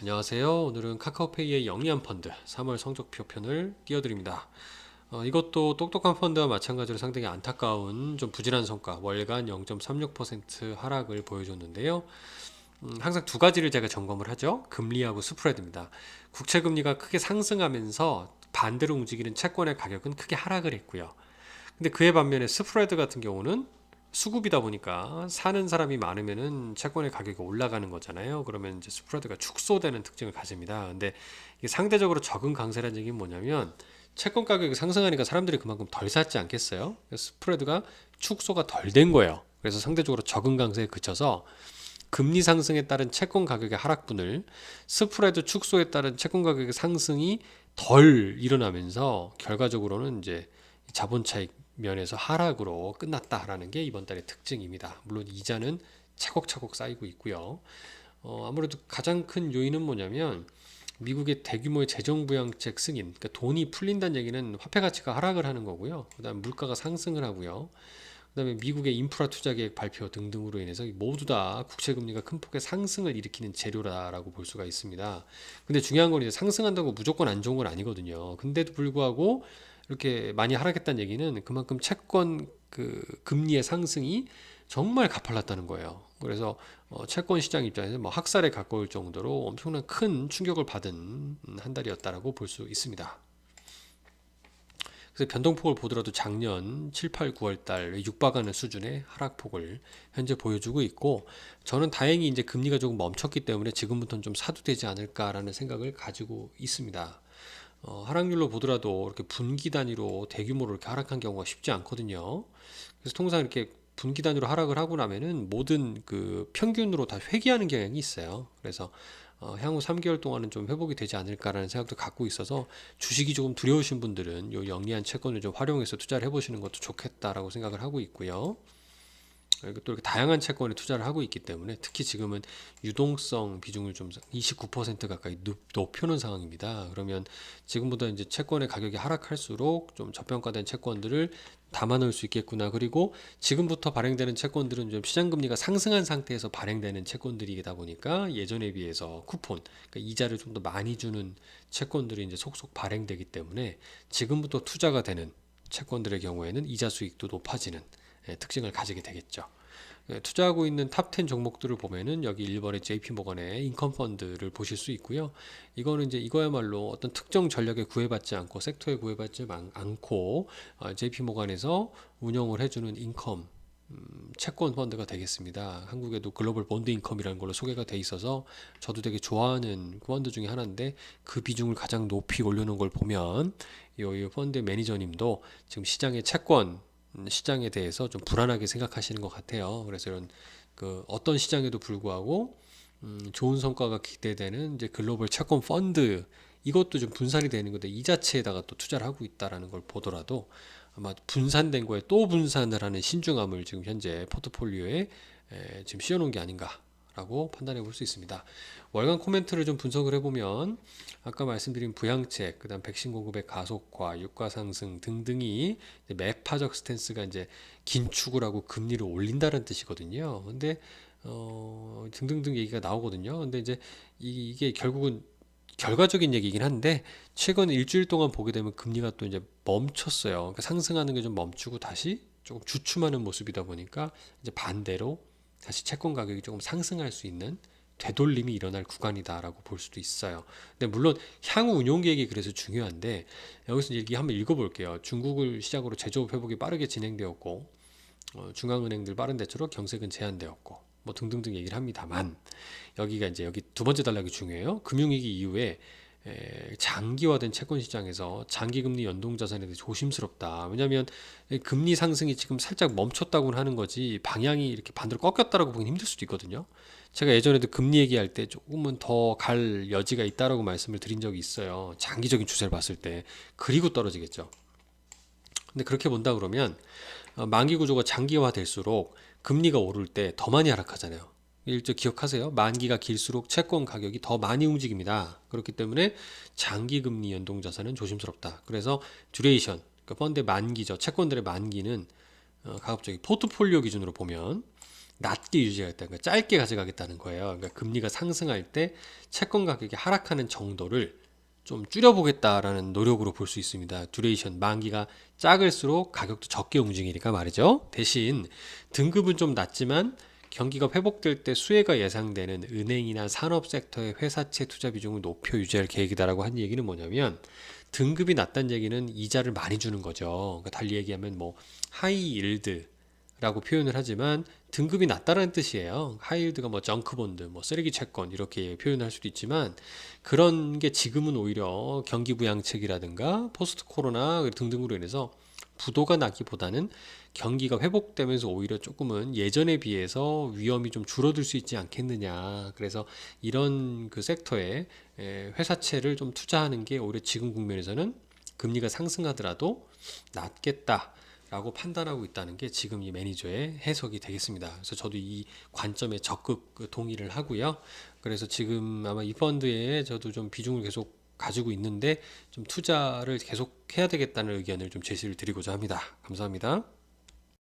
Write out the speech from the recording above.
안녕하세요. 오늘은 카카오페이의 영리한 펀드 3월 성적표 편을 띄워드립니다. 이것도 똑똑한 펀드와 마찬가지로 상당히 안타까운 좀 부진한 성과 월간 0.36% 하락을 보여줬는데요. 항상 두 가지를 제가 점검을 하죠. 금리하고 스프레드입니다. 국채 금리가 크게 상승하면서 반대로 움직이는 채권의 가격은 크게 하락을 했고요. 근데 그에 반면에 스프레드 같은 경우는 수급이다 보니까 사는 사람이 많으면은 채권의 가격이 올라가는 거잖아요. 그러면 이제 스프레드가 축소되는 특징을 가집니다. 근데 이게 상대적으로 적은 강세라는 얘기는 뭐냐면 채권 가격이 상승하니까 사람들이 그만큼 덜 샀지 않겠어요? 그래서 스프레드가 축소가 덜 된 거예요. 그래서 상대적으로 적은 강세에 그쳐서 금리 상승에 따른 채권 가격의 하락분을 스프레드 축소에 따른 채권 가격의 상승이 덜 일어나면서 결과적으로는 이제 자본 차익 면에서 하락으로 끝났다라는 게 이번 달의 특징입니다. 물론 이자는 차곡차곡 쌓이고 있고요. 아무래도 가장 큰 요인은 뭐냐면 미국의 대규모의 재정부양책 승인, 그러니까 돈이 풀린다는 얘기는 화폐 가치가 하락을 하는 거고요. 그다음 물가가 상승을 하고요. 그다음에 미국의 인프라 투자 계획 발표 등등으로 인해서 모두 다 국채 금리가 큰 폭의 상승을 일으키는 재료라고 볼 수가 있습니다. 근데 중요한 건 이제 상승한다고 무조건 안 좋은 건 아니거든요. 근데도 불구하고 이렇게 많이 하락했다는 얘기는 그만큼 채권 그 금리의 상승이 정말 가팔랐다는 거예요. 그래서 채권 시장 입장에서 뭐 학살에 가까울 정도로 엄청난 큰 충격을 받은 한 달이었다라고 볼 수 있습니다. 그래서 변동폭을 보더라도 작년 7, 8, 9월 달 육박하는 수준의 하락폭을 현재 보여주고 있고, 저는 다행히 이제 금리가 조금 멈췄기 때문에 지금부터는 좀 사도 되지 않을까라는 생각을 가지고 있습니다. 하락률로 보더라도 이렇게 분기 단위로 대규모로 이렇게 하락한 경우가 쉽지 않거든요. 그래서 통상 이렇게 분기 단위로 하락을 하고 나면은 모든 그 평균으로 다 회귀하는 경향이 있어요. 그래서 향후 3개월 동안은 좀 회복이 되지 않을까라는 생각도 갖고 있어서 주식이 조금 두려우신 분들은 요 영리한 채권을 좀 활용해서 투자를 해보시는 것도 좋겠다라고 생각을 하고 있고요. 그리고 또 이렇게 다양한 채권에 투자를 하고 있기 때문에 특히 지금은 유동성 비중을 좀 29% 가까이 높여놓은 상황입니다. 그러면 지금보다 이제 채권의 가격이 하락할수록 좀 저평가된 채권들을 담아놓을 수 있겠구나. 그리고 지금부터 발행되는 채권들은 좀 시장 금리가 상승한 상태에서 발행되는 채권들이다 보니까 예전에 비해서 쿠폰, 그러니까 이자를 좀 더 많이 주는 채권들이 이제 속속 발행되기 때문에 지금부터 투자가 되는 채권들의 경우에는 이자 수익도 높아지는 특징을 가지게 되겠죠. 투자하고 있는 탑 10 종목들을 보면은 여기 1번의 JP 모건의 인컴 펀드를 보실 수 있고요. 이거는 이제 이거야말로 어떤 특정 전략에 구애받지 않고 섹터에 구애받지 않고 JP 모건에서 운영을 해주는 인컴 채권 펀드가 되겠습니다. 한국에도 글로벌 본드 인컴이라는 걸로 소개가 돼 있어서 저도 되게 좋아하는 펀드 중에 하나인데 그 비중을 가장 높이 올려놓은 걸 보면 이 펀드 매니저님도 지금 시장의 채권 시장에 대해서 좀 불안하게 생각하시는 것 같아요. 그래서 이런 그 어떤 시장에도 불구하고 좋은 성과가 기대되는 이제 글로벌 채권 펀드 이것도 좀 분산이 되는 건데 이 자체에다가 또 투자를 하고 있다라는 걸 보더라도 아마 분산된 거에 또 분산을 하는 신중함을 지금 현재 포트폴리오에 지금 씌워놓은 게 아닌가라고 판단해 볼 수 있습니다. 월간 코멘트를 좀 분석을 해보면 아까 말씀드린 부양책, 그다음 백신 공급의 가속화, 유가 상승 등등이 매파적 스탠스가 이제 긴축을 하고 금리를 올린다는 뜻이거든요. 근데 등등등 얘기가 나오거든요. 근데 이제 이게 결국은 결과적인 얘기긴 한데 최근 일주일 동안 보게 되면 금리가 또 이제 멈췄어요. 그러니까 상승하는 게 좀 멈추고 다시 조금 주춤하는 모습이다 보니까 이제 반대로 다시 채권 가격이 조금 상승할 수 있는 되돌림이 일어날 구간이다라고 볼 수도 있어요. 근데 물론 향후 운용 계획이 그래서 중요한데 여기서 얘기 한번 읽어볼게요. 중국을 시작으로 제조업 회복이 빠르게 진행되었고 중앙은행들 빠른 대처로 경색은 제한되었고 뭐 등등등 얘기를 합니다만 여기가 이제 여기 두 번째 단락이 중요해요. 금융위기 이후에 장기화된 채권 시장에서 장기금리 연동자산에 대해 조심스럽다. 왜냐하면 금리 상승이 지금 살짝 멈췄다고는 하는 거지 방향이 이렇게 반대로 꺾였다라고 보기는 힘들 수도 있거든요. 제가 예전에도 금리 얘기할 때 조금은 더 갈 여지가 있다라고 말씀을 드린 적이 있어요. 장기적인 추세를 봤을 때 그리고 떨어지겠죠. 근데 그렇게 본다 그러면 만기 구조가 장기화될수록 금리가 오를 때 더 많이 하락하잖아요. 일찍 기억하세요. 만기가 길수록 채권 가격이 더 많이 움직입니다. 그렇기 때문에 장기 금리 연동 자산은 조심스럽다. 그래서 듀레이션, 그러니까 펀드의 만기죠. 채권들의 만기는 가급적이 포트폴리오 기준으로 보면 낮게 유지하겠다. 그러니까 짧게 가져가겠다는 거예요. 그러니까 금리가 상승할 때 채권 가격이 하락하는 정도를 좀 줄여보겠다라는 노력으로 볼 수 있습니다. 듀레이션 만기가 작을수록 가격도 적게 움직이니까 말이죠. 대신 등급은 좀 낮지만 경기가 회복될 때 수혜가 예상되는 은행이나 산업 섹터의 회사채 투자 비중을 높여 유지할 계획이다라고 한 얘기는 뭐냐면 등급이 낮다는 얘기는 이자를 많이 주는 거죠. 그러니까 달리 얘기하면 뭐 하이 일드 라고 표현을 하지만 등급이 낮다라는 뜻이에요. 하이힐드가 뭐 정크본드, 뭐 쓰레기 채권 이렇게 표현할 수도 있지만 그런 게 지금은 오히려 경기 부양책이라든가 포스트 코로나 등등으로 인해서 부도가 나기보다는 경기가 회복되면서 오히려 조금은 예전에 비해서 위험이 좀 줄어들 수 있지 않겠느냐. 그래서 이런 그 섹터에 회사채를 좀 투자하는 게 오히려 지금 국면에서는 금리가 상승하더라도 낫겠다. 라고 판단하고 있다는 게 지금 이 매니저의 해석이 되겠습니다. 그래서 저도 이 관점에 적극 동의를 하고요. 그래서 지금 아마 이 펀드에 저도 좀 비중을 계속 가지고 있는데 좀 투자를 계속 해야 되겠다는 의견을 좀 제시를 드리고자 합니다. 감사합니다.